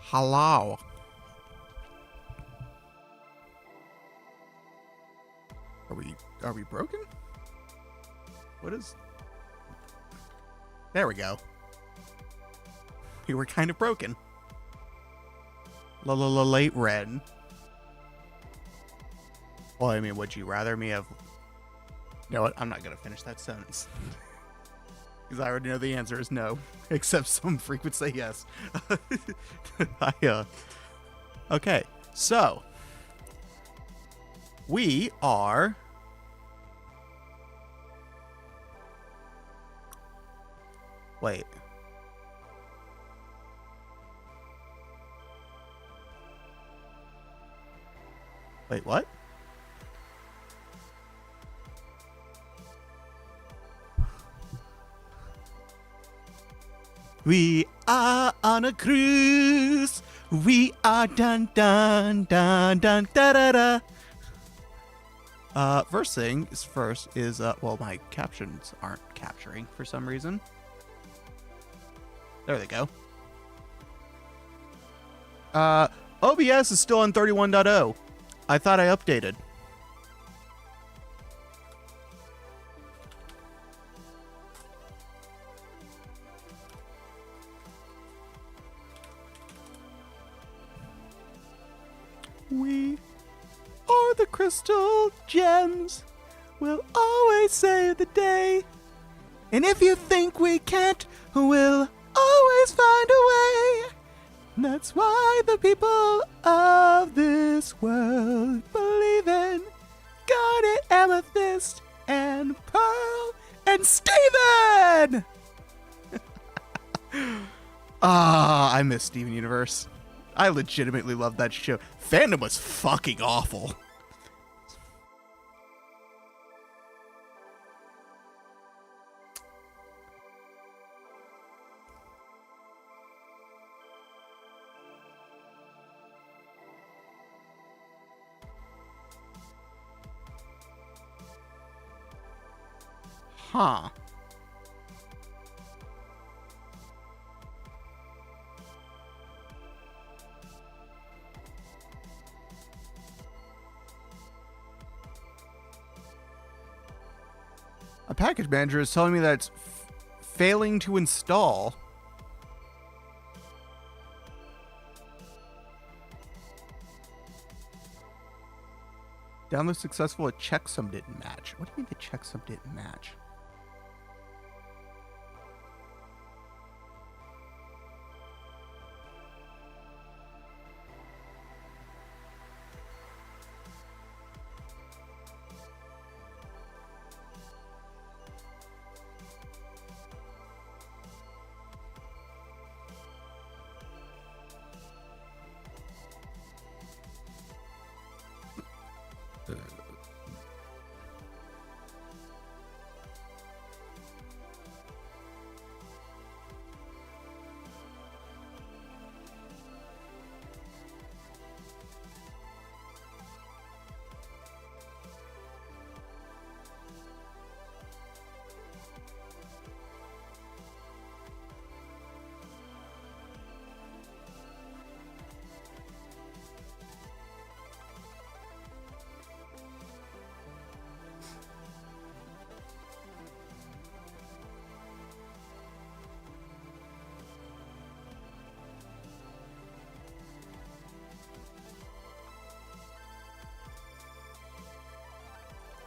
Hello. Are we broken? What is... There we go. We were kind of broken. Late red. Well, I mean, would you rather me have... You know what? I'm not going to finish that sentence. Because I already know the answer is no. Except some freak would say yes. Okay, so... We are... Wait. Wait, what? We are on a cruise. We are dun dun dun dun da da da. First thing is well, my captions aren't capturing for some reason. There they go. OBS is still on 31.0. I thought I updated. We are the crystal gems. We'll always save the day. And if you think we can't, we'll always find a way. That's why the people of this world believe in Garnet, Amethyst, and Pearl, and Steven! I miss Steven Universe. I legitimately love that show. Fandom was fucking awful. Huh. A package manager is telling me that it's failing to install. Download successful, a checksum didn't match. What do you mean the checksum didn't match?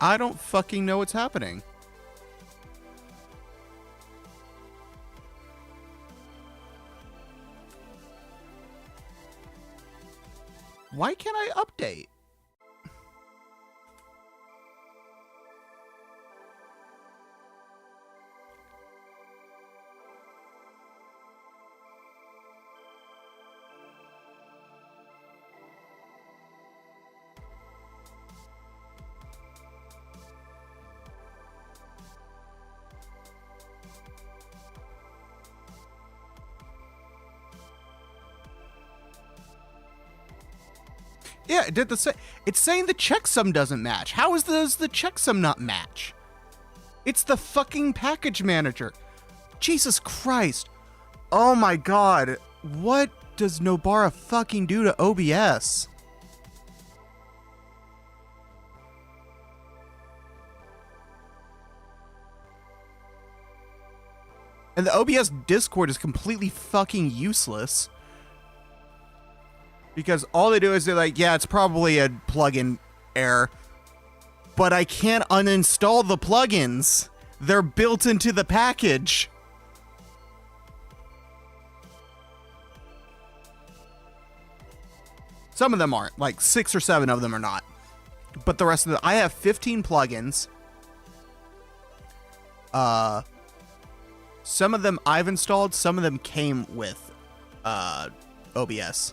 I don't fucking know what's happening. Why can't I update? Yeah, it did the same. It's saying the checksum doesn't match. How does the checksum not match? It's the fucking package manager. Jesus Christ. Oh my god. What does Nobara fucking do to OBS? And the OBS Discord is completely fucking useless. Because all they do is they're like, yeah, it's probably a plugin error. But I can't uninstall the plugins. They're built into the package. Some of them aren't. Like 6 or 7 of them are not. But the rest of them, I have 15 plugins. Some of them I've installed, some of them came with OBS.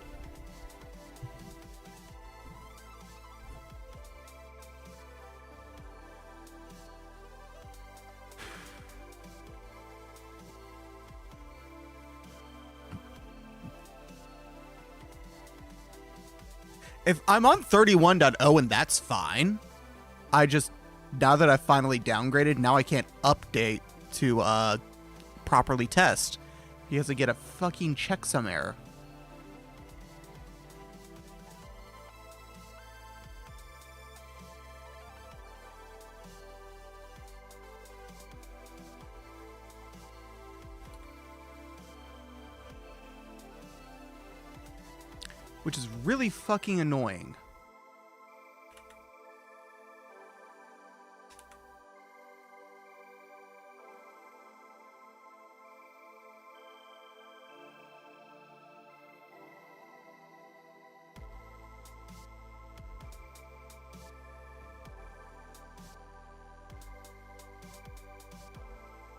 If I'm on 31.0 and that's fine, I just, now that I finally downgraded, now I can't update to properly test because I get a fucking checksum error. Which is really fucking annoying.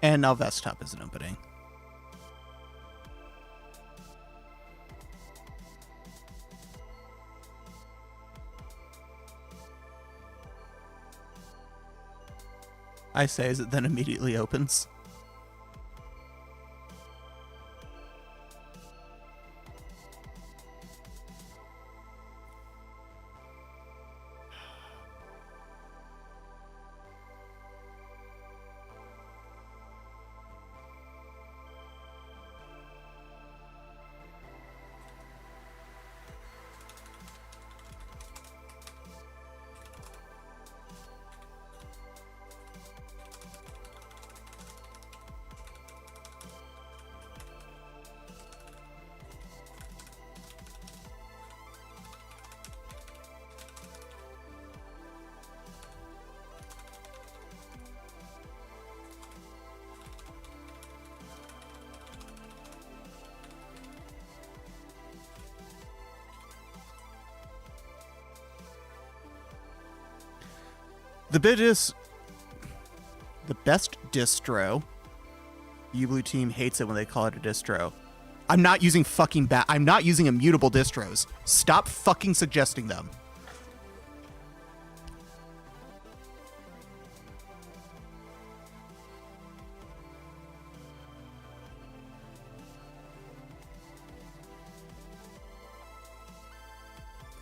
And now Desktop isn't opening. I say as it then immediately opens. The best distro. U-Blue team hates it when they call it a distro. I'm not using fucking I'm not using immutable distros. Stop fucking suggesting them.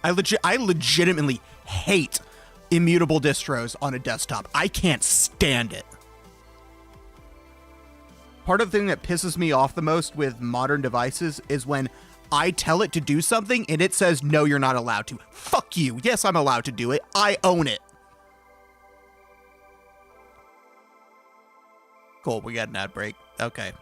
I legitimately hate immutable distros on a desktop. I can't stand it. Part of the thing that pisses me off the most with modern devices is when I tell it to do something and it says, no, you're not allowed to. Fuck you. Yes, I'm allowed to do it. I own it. Cool, we got an ad break. Okay.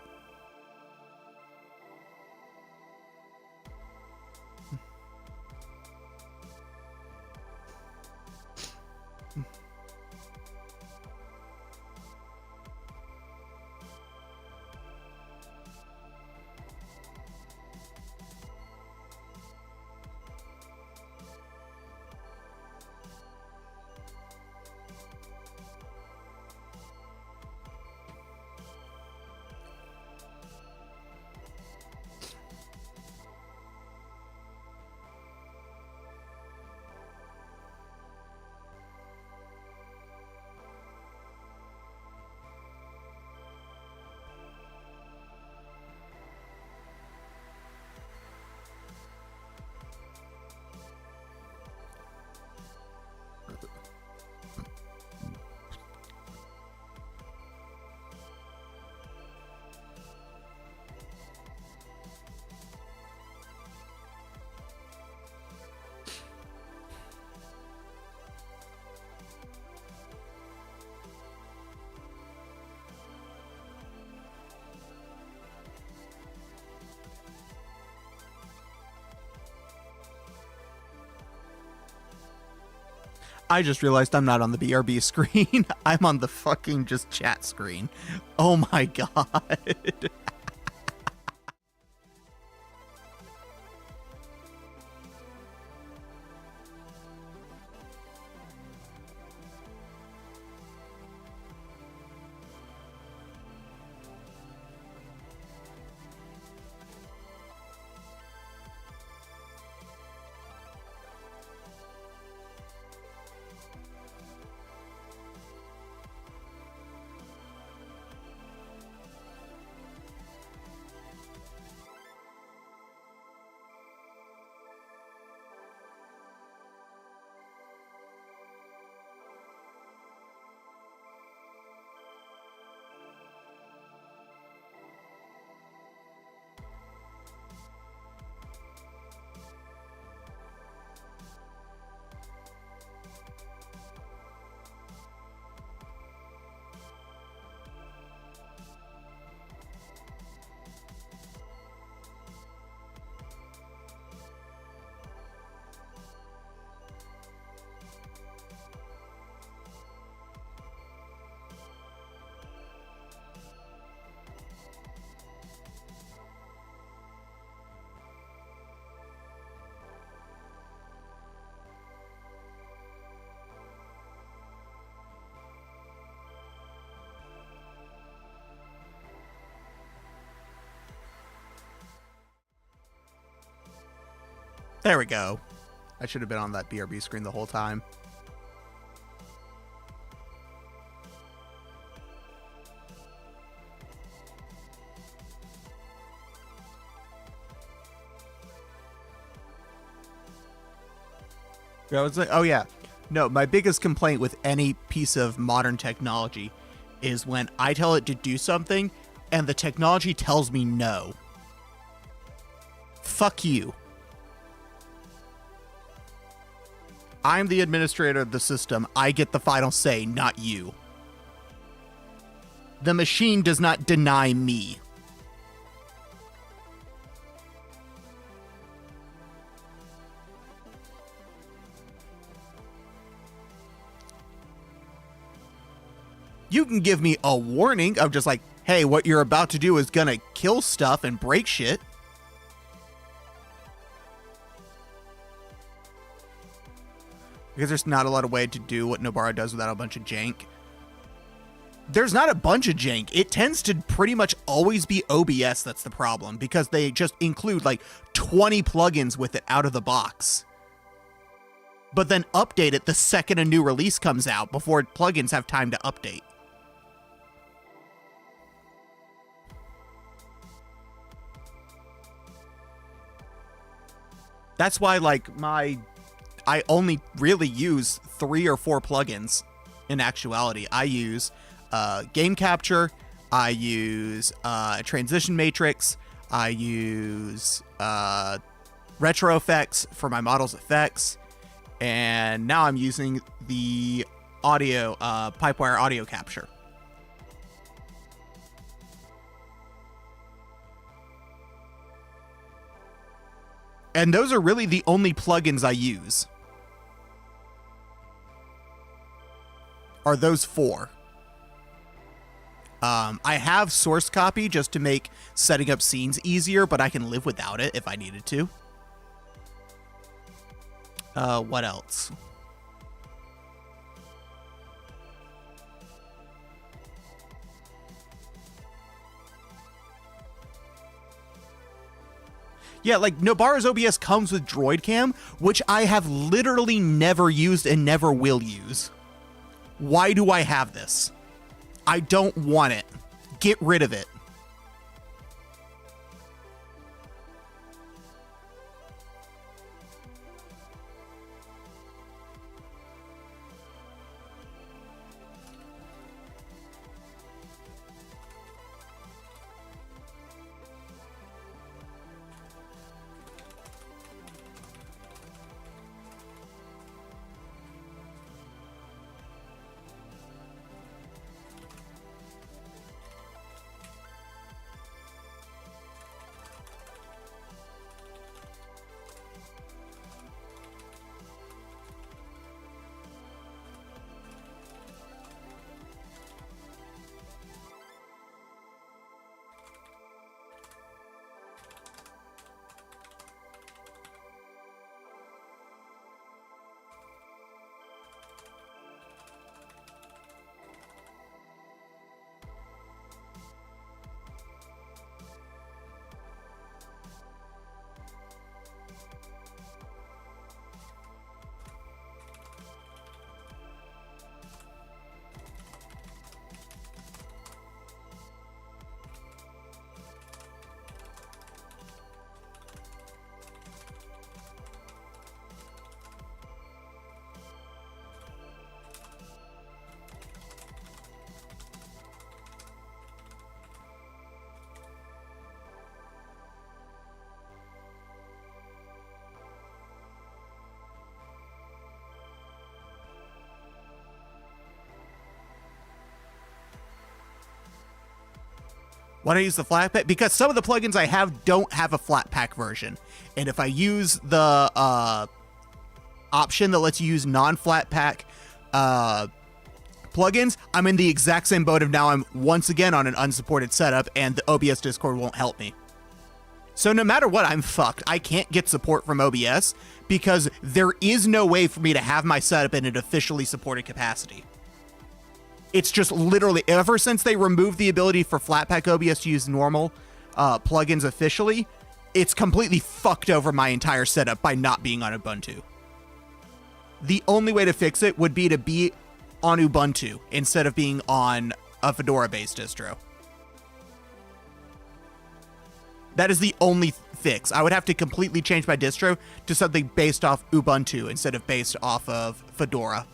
I just realized I'm not on the BRB screen. I'm on the fucking just chat screen. Oh my god. There we go. I should have been on that BRB screen the whole time. I was like, oh yeah. No, my biggest complaint with any piece of modern technology is when I tell it to do something and the technology tells me no. Fuck you. I'm the administrator of the system. I get the final say, not you. The machine does not deny me. You can give me a warning of just like, hey, what you're about to do is gonna kill stuff and break shit. Because there's not a lot of way to do what Nobara does without a bunch of jank. There's not a bunch of jank. It tends to pretty much always be OBS that's the problem, because they just include like 20 plugins with it out of the box. But then update it the second a new release comes out before plugins have time to update. That's why like I only really use 3 or 4 plugins in actuality. I use Game Capture, I use Transition Matrix, I use Retro Effects for my model's effects, and now I'm using the audio, Pipewire Audio Capture. And those are really the only plugins I use. Are those 4. I have Source Copy just to make setting up scenes easier, but I can live without it if I needed to. What else? Yeah, like Nobara's OBS comes with Droid Cam, which I have literally never used and never will use. Why do I have this? I don't want it. Get rid of it. Why don't I use the Flatpak? Because some of the plugins I have don't have a Flatpak version. And if I use the option that lets you use non-Flatpak plugins, I'm in the exact same boat of now I'm once again on an unsupported setup and the OBS Discord won't help me. So no matter what, I'm fucked. I can't get support from OBS because there is no way for me to have my setup in an officially supported capacity. It's just literally, ever since they removed the ability for Flatpak OBS to use normal plugins officially, it's completely fucked over my entire setup by not being on Ubuntu. The only way to fix it would be to be on Ubuntu instead of being on a Fedora-based distro. That is the only fix. I would have to completely change my distro to something based off Ubuntu instead of based off of Fedora.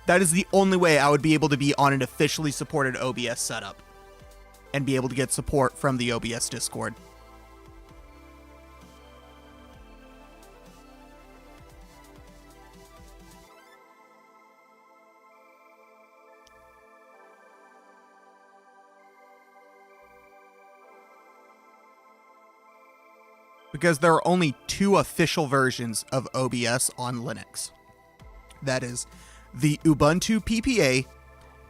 That is the only way I would be able to be on an officially supported OBS setup and be able to get support from the OBS Discord. Because there are only 2 official versions of OBS on Linux. That is the Ubuntu PPA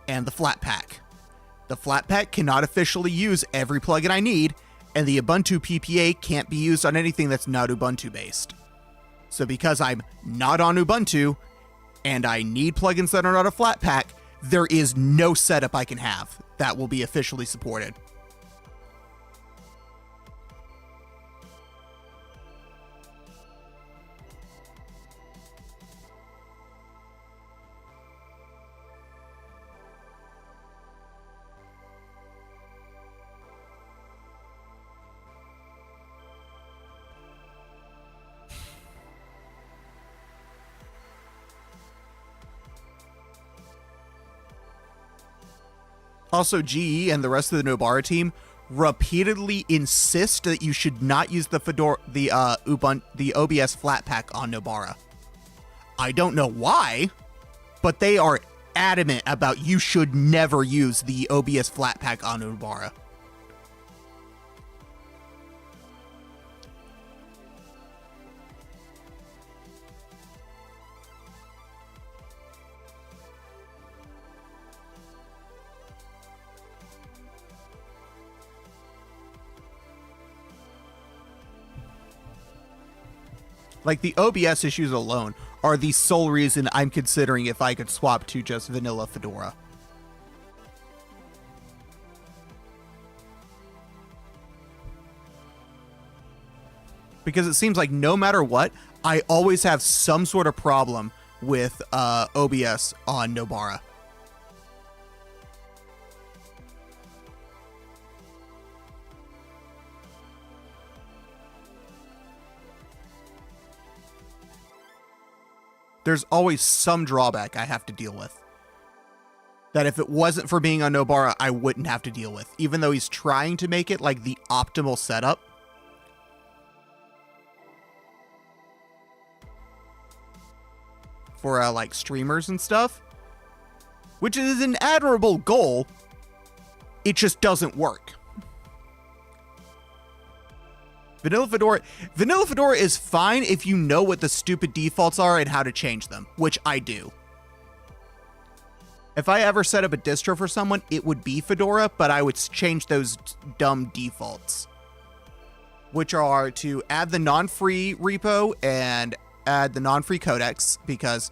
and the Flatpak. The Flatpak cannot officially use every plugin I need, and the Ubuntu PPA can't be used on anything that's not Ubuntu based. So because I'm not on Ubuntu, and I need plugins that are not a Flatpak, there is no setup I can have that will be officially supported. Also, GE and the rest of the Nobara team repeatedly insist that you should not use the OBS Flatpak on Nobara. I don't know why, but they are adamant about you should never use the OBS Flatpak on Nobara. Like, the OBS issues alone are the sole reason I'm considering if I could swap to just vanilla Fedora. Because it seems like no matter what, I always have some sort of problem with OBS on Nobara. There's always some drawback I have to deal with that if it wasn't for being on Nobara, I wouldn't have to deal with, even though he's trying to make it like the optimal setup. For like streamers and stuff, which is an admirable goal. It just doesn't work. Vanilla Fedora is fine if you know what the stupid defaults are and how to change them, which I do. If I ever set up a distro for someone, it would be Fedora, but I would change those dumb defaults, which are to add the non-free repo and add the non-free codecs, because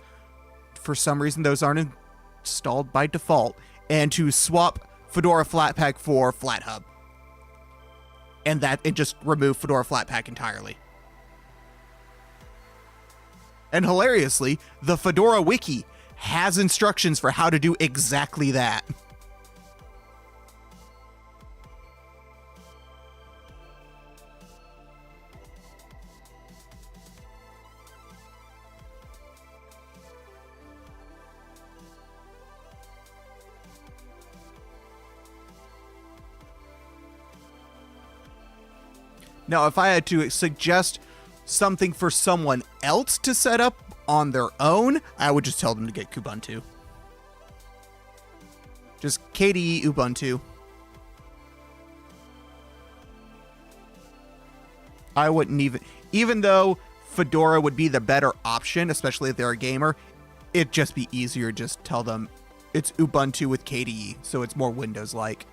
for some reason those aren't installed by default, and to swap Fedora Flatpak for FlatHub. And just remove Fedora Flatpak entirely. And hilariously, the Fedora wiki has instructions for how to do exactly that. Now, if I had to suggest something for someone else to set up on their own, I would just tell them to get Kubuntu. Just KDE Ubuntu. I wouldn't even though Fedora would be the better option, especially if they're a gamer, it'd just be easier to just tell them it's Ubuntu with KDE, so it's more Windows-like.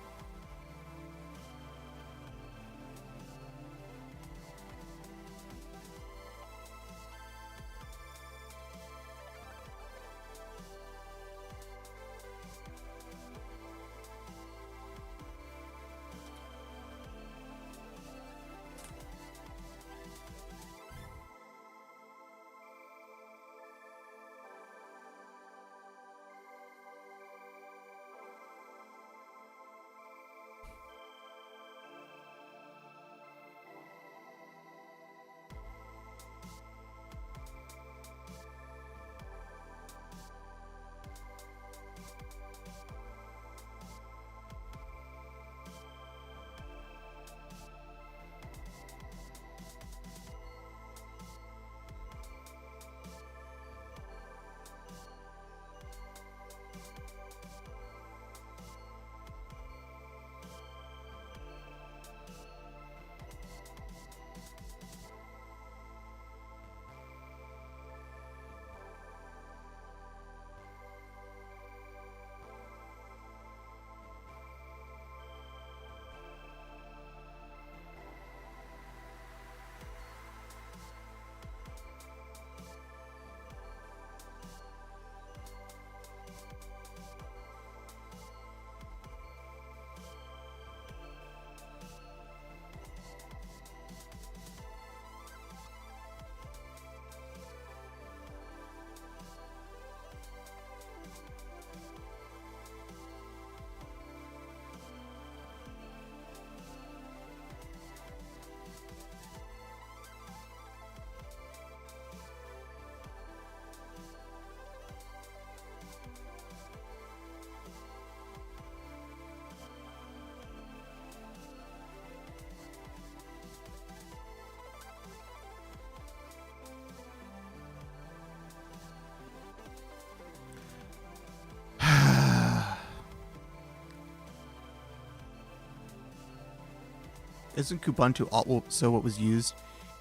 Isn't Kubuntu also what was used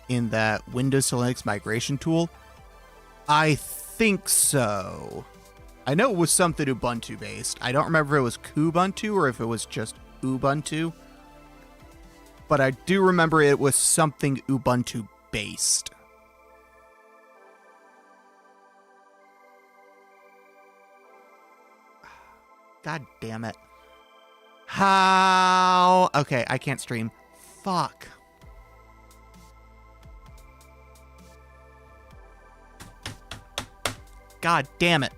in that Windows to Linux migration tool? I think so. I know it was something Ubuntu based. I don't remember if it was Kubuntu or if it was just Ubuntu. But I do remember it was something Ubuntu based. God damn it. How? Okay, I can't stream. Fuck. God damn it.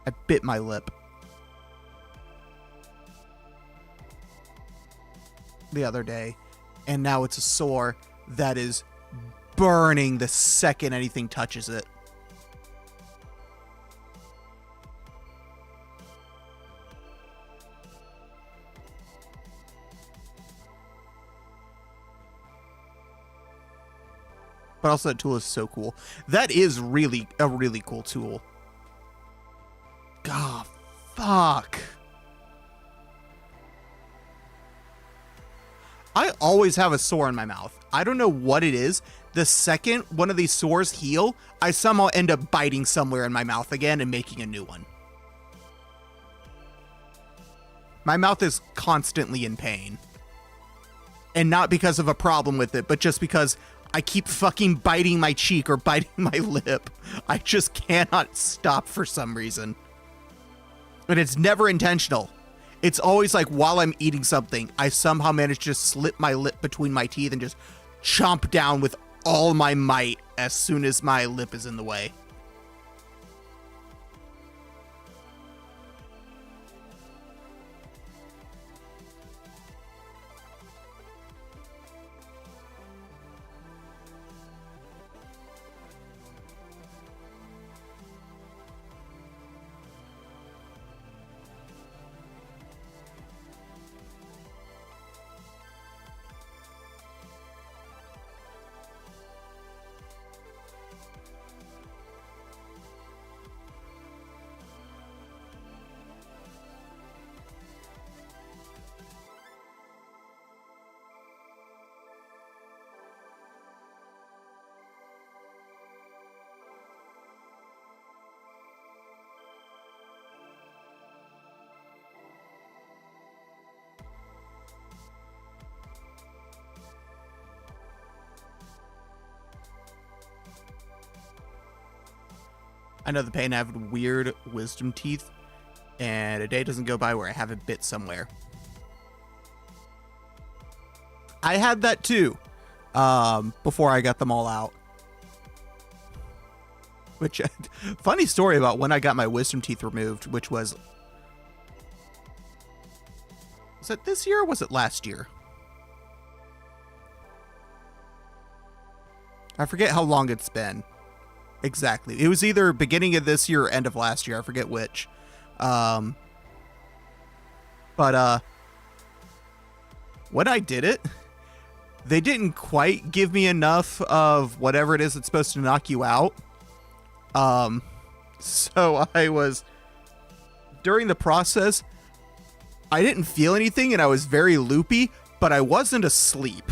I bit my lip. The other day. And now it's a sore that is burning the second anything touches it. But also that tool is so cool. That is really a really cool tool. God, fuck. I always have a sore in my mouth. I don't know what it is. The second one of these sores heal, I somehow end up biting somewhere in my mouth again and making a new one. My mouth is constantly in pain. And not because of a problem with it, but just because I keep fucking biting my cheek or biting my lip. I just cannot stop for some reason. And it's never intentional. It's always like while I'm eating something, I somehow manage to just slip my lip between my teeth and just chomp down with all my might as soon as my lip is in the way. I know the pain. I have weird wisdom teeth, and a day doesn't go by where I haven't bit somewhere. I had that too, before I got them all out. Which, funny story about when I got my wisdom teeth removed, which was it this year or was it last year? I forget how long it's been. Exactly. It was either beginning of this year or end of last year. I forget which. But when I did it, they didn't quite give me enough of whatever it is that's supposed to knock you out. So I was, during the process, I didn't feel anything and I was very loopy, but I wasn't asleep.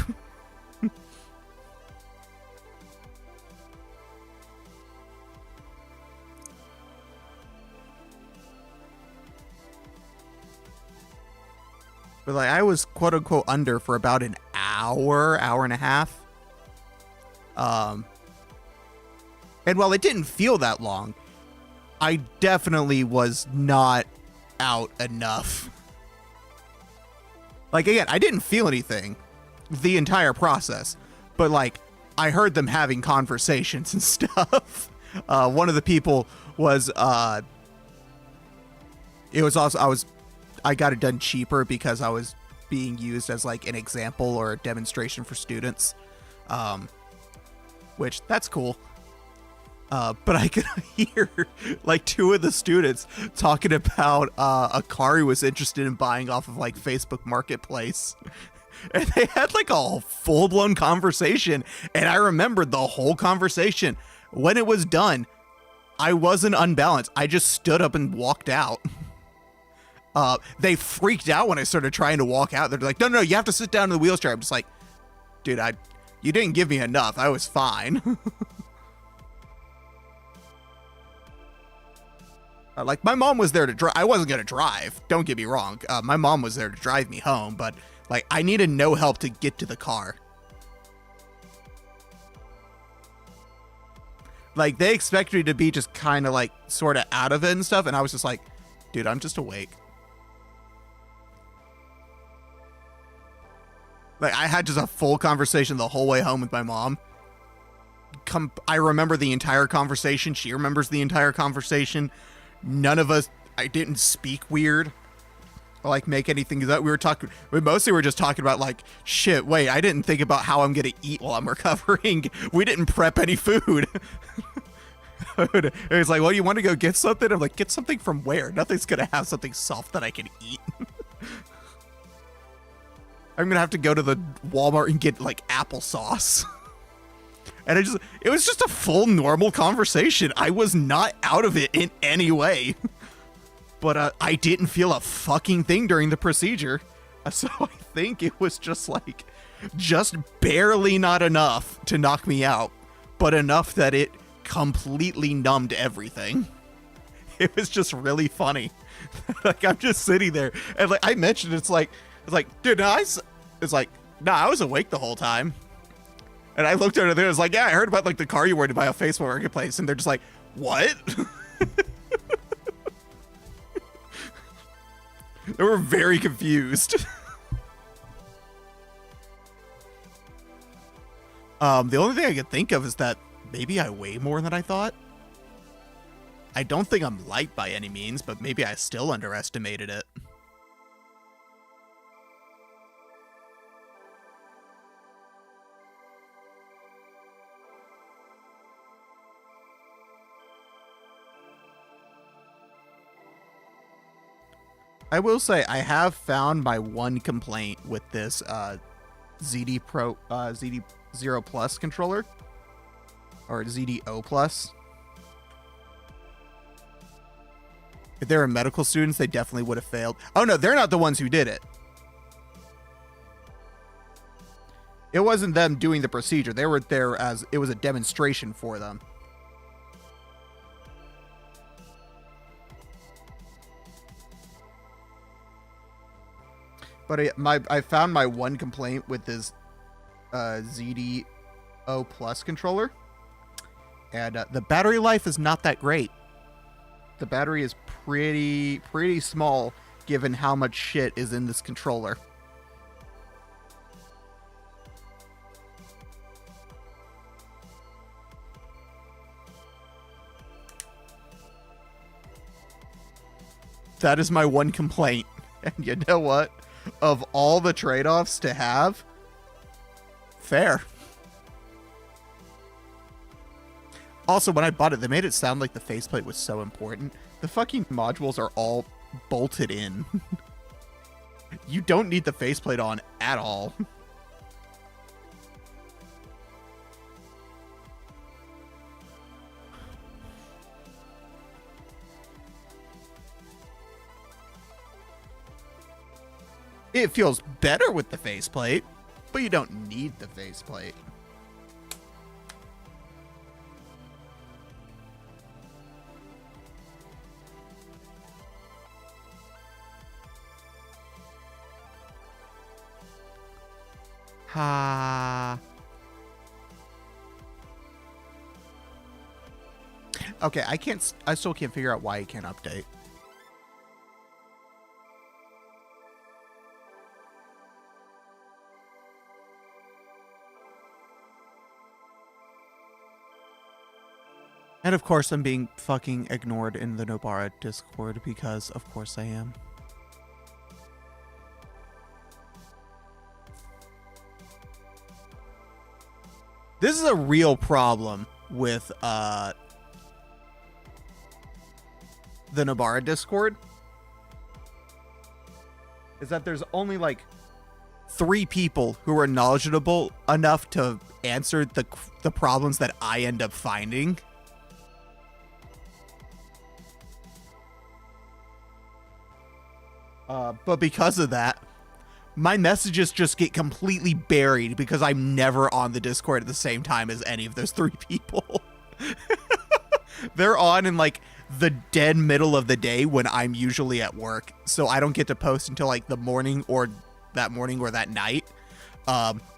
But like I was quote unquote under for about an hour and a half. And while it didn't feel that long, I definitely was not out enough. Like again, I didn't feel anything the entire process, but like I heard them having conversations and stuff. One of the people was it was also I got it done cheaper because I was being used as like an example or a demonstration for students, which that's cool. But I could hear like two of the students talking about a car he was interested in buying off of like Facebook Marketplace. And they had like a full-blown conversation. And I remembered the whole conversation. When it was done, I wasn't unbalanced. I just stood up and walked out. They freaked out when I started trying to walk out. They're like, no, you have to sit down in the wheelchair. I'm just like, dude, you didn't give me enough. I was fine. Like my mom was there to drive. I wasn't going to drive. Don't get me wrong. My mom was there to drive me home, but like I needed no help to get to the car. Like they expected me to be just kind of like sort of out of it and stuff. And I was just like, dude, I'm just awake. Like I had just a full conversation the whole way home with my mom. I remember the entire conversation. She remembers the entire conversation. None of us, I didn't speak weird or like make anything that we mostly were just talking about like, shit, wait, I didn't think about how I'm going to eat while I'm recovering. We didn't prep any food. It was like, well, you want to go get something? I'm like, get something from where? Nothing's going to have something soft that I can eat. I'm going to have to go to the Walmart and get like applesauce. And it was just a full normal conversation. I was not out of it in any way. But I didn't feel a fucking thing during the procedure. So I think it was just like, just barely not enough to knock me out, but enough that it completely numbed everything. It was just really funny. Like I'm just sitting there and like I mentioned, it's like, dude, no, it's like, nah, I was awake the whole time. And I looked at it there, I was like, yeah, I heard about like the car you wanted to buy on Facebook Marketplace. And they're just like, what? They were very confused. The only thing I could think of is that maybe I weigh more than I thought. I don't think I'm light by any means, but maybe I still underestimated it. I will say I have found my one complaint with this ZD Zero Plus controller, or ZDO Plus. If they were medical students, they definitely would have failed. Oh no, they're not the ones who did it. It wasn't them doing the procedure. They were there as it was a demonstration for them. But I found my one complaint with this ZDO Plus controller, and the battery life is not that great. The battery is pretty small given how much shit is in this controller. That is my one complaint. And you know what? Of all the trade-offs to have, fair. Also, when I bought it, they made it sound like the faceplate was so important. The fucking modules are all bolted in. You don't need the faceplate on at all. It feels better with the faceplate, but you don't need the faceplate. Ha. Okay, I still can't figure out why it can't update. And of course, I'm being fucking ignored in the Nobara Discord because, of course, I am. This is a real problem with the Nobara Discord. Is that there's only like 3 people who are knowledgeable enough to answer the problems that I end up finding. But because of that, my messages just get completely buried because I'm never on the Discord at the same time as any of those 3 people. They're on in like the dead middle of the day when I'm usually at work, so I don't get to post until like the morning or that night,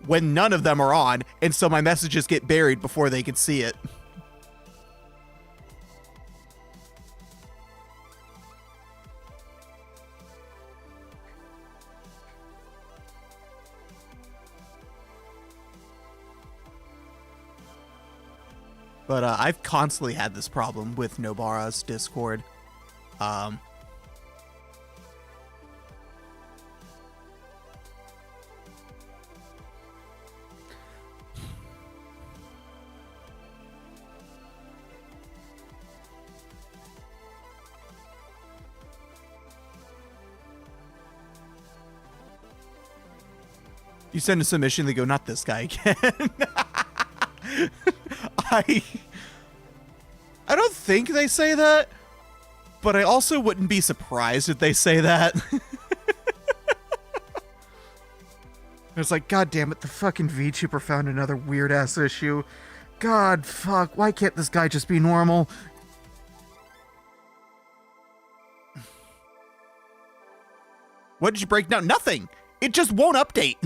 when none of them are on, and so my messages get buried before they can see it. But I've constantly had this problem with Nobara's Discord. You send a submission, they go, not this guy again. I don't think they say that, but I also wouldn't be surprised if they say that. It's like, God damn it, the fucking VTuber found another weird ass issue. God, fuck, why can't this guy just be normal? What did you break down? Nothing! It just won't update.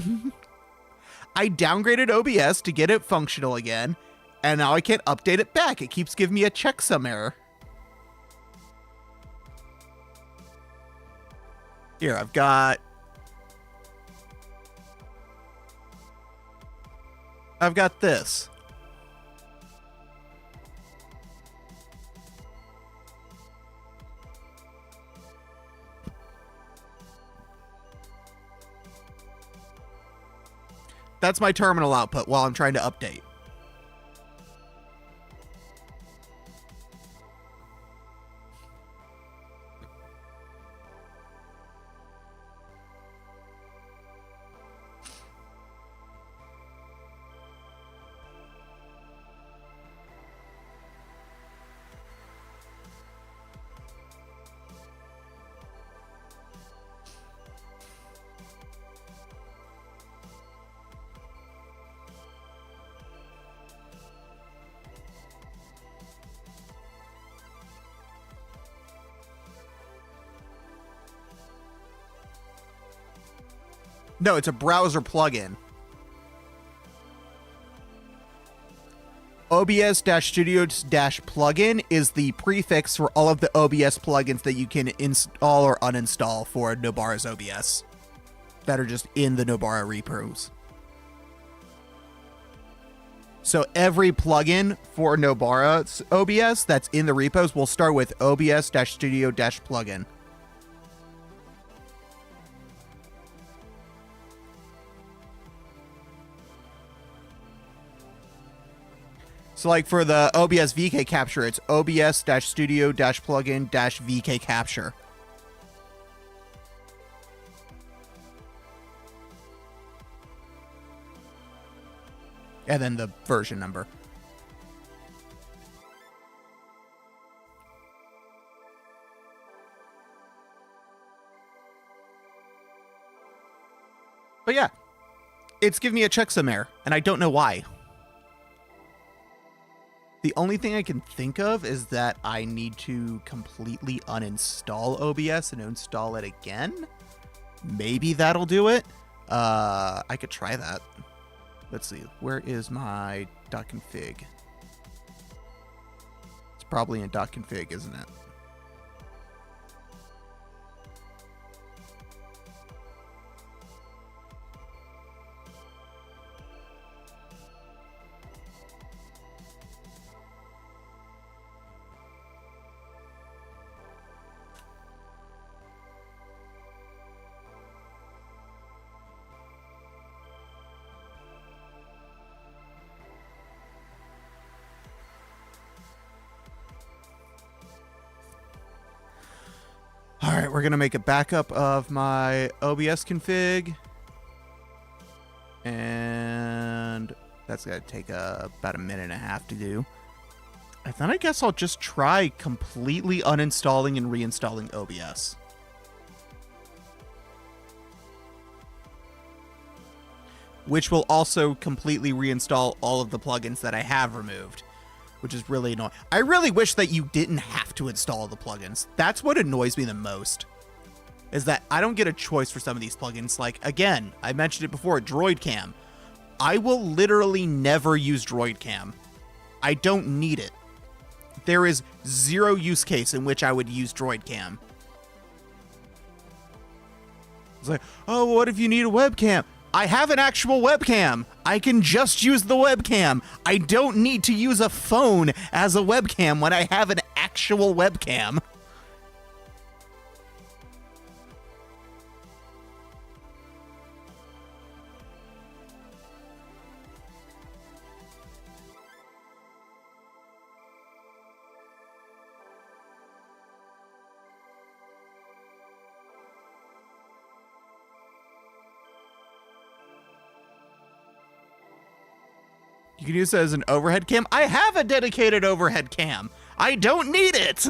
I downgraded OBS to get it functional again, and now I can't update it back. It keeps giving me a checksum error. Here, I've got this. That's my terminal output while I'm trying to update. No, it's a browser plugin. OBS-studio-plugin is the prefix for all of the OBS plugins that you can install or uninstall for Nobara's OBS that are just in the Nobara repos. So every plugin for Nobara's OBS that's in the repos will start with OBS-studio-plugin. So like for the OBS VK capture, it's OBS-studio-plugin-VK capture. And then the version number. But yeah, it's giving me a checksum error, and I don't know why. The only thing I can think of is that I need to completely uninstall OBS and install it again. Maybe that'll do it. I could try that. Let's see. Where is my .config? It's probably in .config, isn't it? All right, we're going to make a backup of my OBS config. And that's going to take about a minute and a half to do. And then I guess I'll just try completely uninstalling and reinstalling OBS. Which will also completely reinstall all of the plugins that I have removed. Which is really annoying. I really wish that you didn't have to install the plugins. That's what annoys me the most. Is that I don't get a choice for some of these plugins. Like, again, I mentioned it before, DroidCam. I will literally never use DroidCam. I don't need it. There is zero use case in which I would use DroidCam. It's like, oh, what if you need a webcam? I have an actual webcam. I can just use the webcam. I don't need to use a phone as a webcam when I have an actual webcam. You can use it as an overhead cam. I have a dedicated overhead cam. I don't need it.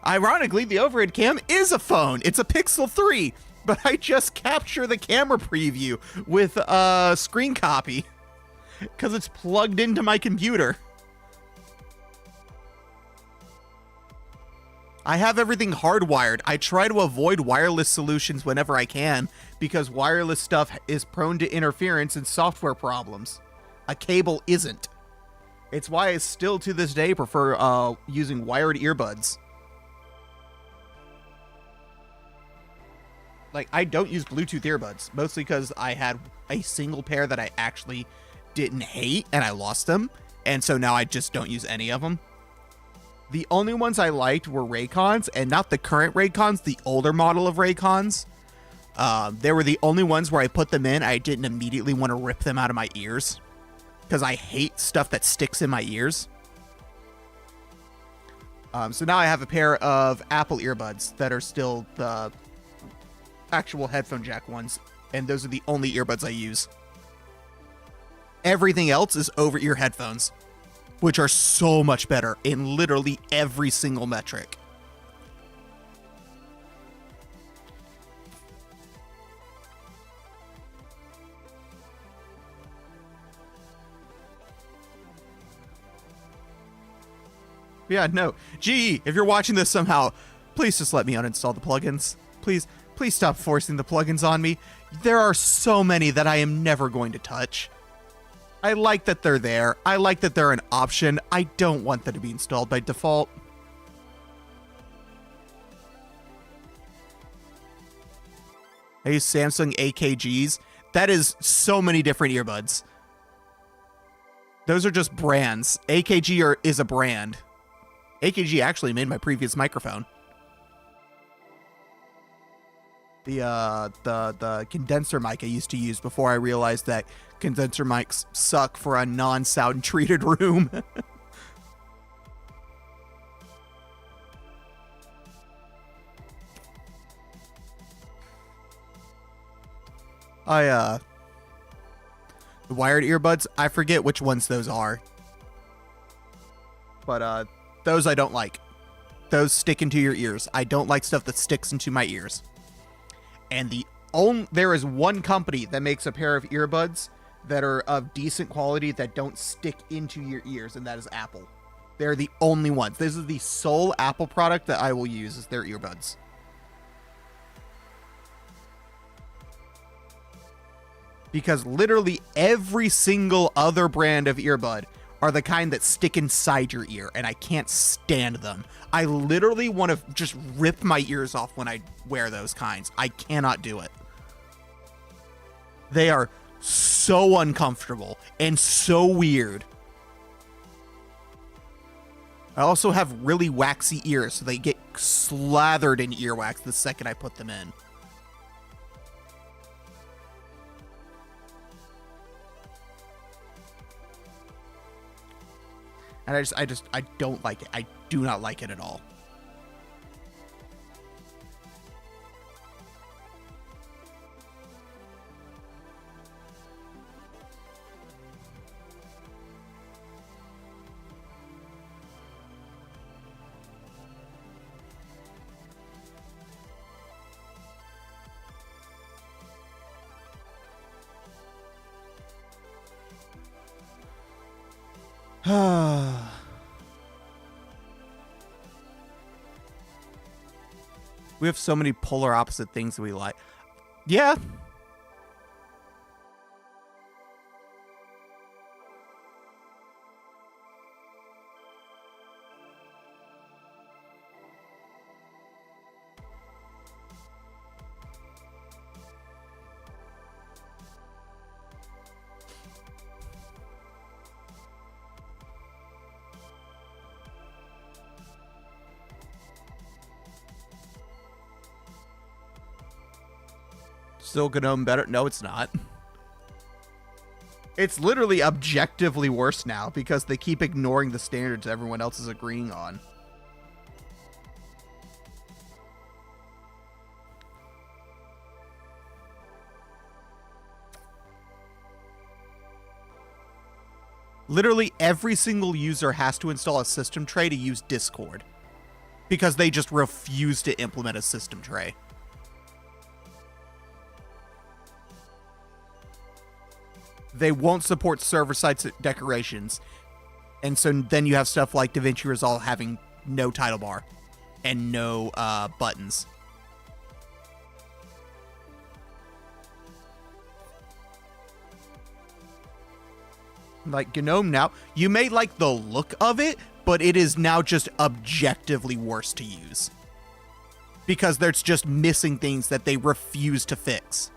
Ironically, the overhead cam is a phone. It's a Pixel 3, but I just capture the camera preview with a screen copy because it's plugged into my computer. I have everything hardwired. I try to avoid wireless solutions whenever I can because wireless stuff is prone to interference and software problems. A cable isn't. It's why I still to this day prefer using wired earbuds. Like, I don't use Bluetooth earbuds, mostly because I had a single pair that I actually didn't hate and I lost them. And so now I just don't use any of them. The only ones I liked were Raycons, and not the current Raycons, the older model of Raycons. They were the only ones where I put them in. I didn't immediately want to rip them out of my ears because I hate stuff that sticks in my ears. So now I have a pair of Apple earbuds that are still the actual headphone jack ones, and those are the only earbuds I use. Everything else is over-ear headphones, which are so much better in literally every single metric. Yeah, no. GE, if you're watching this somehow, please just let me uninstall the plugins. Please, Please stop forcing the plugins on me. There are so many that I am never going to touch. I like that they're there. I like that they're an option. I don't want them to be installed by default. I use Samsung AKGs. That is so many different earbuds. Those are just brands. AKG is a brand. AKG actually made my previous microphone. The condenser mic I used to use before I realized that condenser mics suck for a non-sound treated room. The wired earbuds, I forget which ones those are. But those I don't like. Those stick into your ears. I don't like stuff that sticks into my ears. And there is one company that makes a pair of earbuds that are of decent quality that don't stick into your ears, and that is Apple. They're the only ones. This is the sole Apple product that I will use as their earbuds. Because literally every single other brand of earbud are the kind that stick inside your ear, and I can't stand them. I literally want to just rip my ears off when I wear those kinds. I cannot do it. They are so uncomfortable and so weird. I also have really waxy ears, so they get slathered in earwax the second I put them in. And I don't like it. I do not like it at all. We have so many polar opposite things that we like. Yeah. Still GNOME better? No, it's not. It's literally objectively worse now because they keep ignoring the standards everyone else is agreeing on. Literally every single user has to install a system tray to use Discord because they just refuse to implement a system tray. They won't support server-side decorations. And so then you have stuff like DaVinci Resolve having no title bar and no buttons. Like GNOME now, you may like the look of it, but it is now just objectively worse to use. Because there's just missing things that they refuse to fix.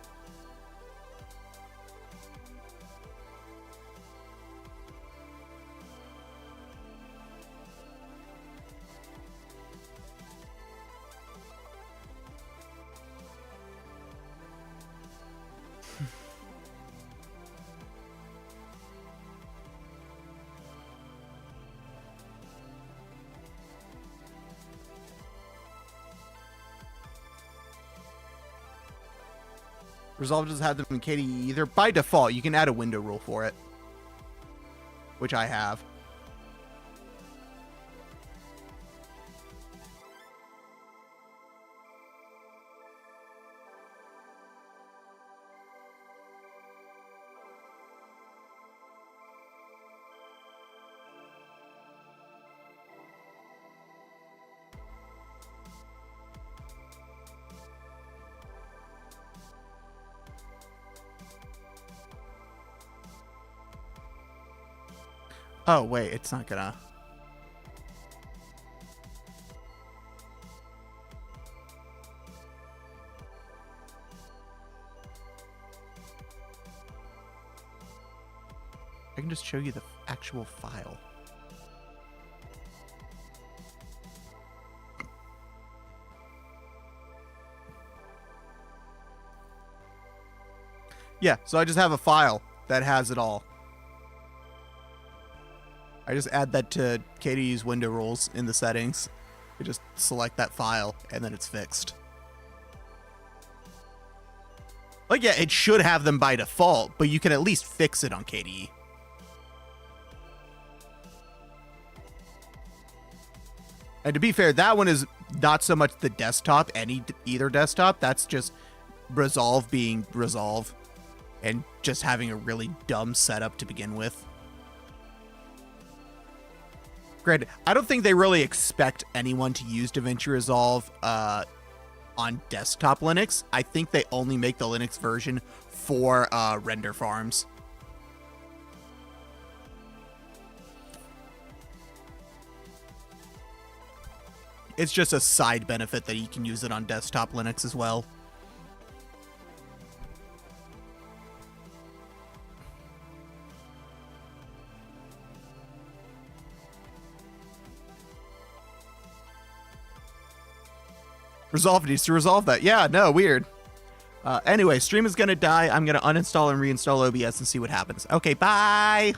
Resolve doesn't have them in KDE either. By default, you can add a window rule for it, which I have. Oh, wait, it's not gonna... I can just show you the actual file. Yeah, so I just have a file that has it all. I just add that to KDE's window rules in the settings. I just select that file, and then it's fixed. Like, yeah, it should have them by default, but you can at least fix it on KDE. And to be fair, that one is not so much the desktop, either desktop. That's just Resolve being Resolve and just having a really dumb setup to begin with. Granted, I don't think they really expect anyone to use DaVinci Resolve on desktop Linux. I think they only make the Linux version for render farms. It's just a side benefit that you can use it on desktop Linux as well. Resolve needs to resolve that. Yeah, no, weird. Anyway, stream is gonna die. I'm gonna uninstall and reinstall OBS and see what happens. Okay, bye!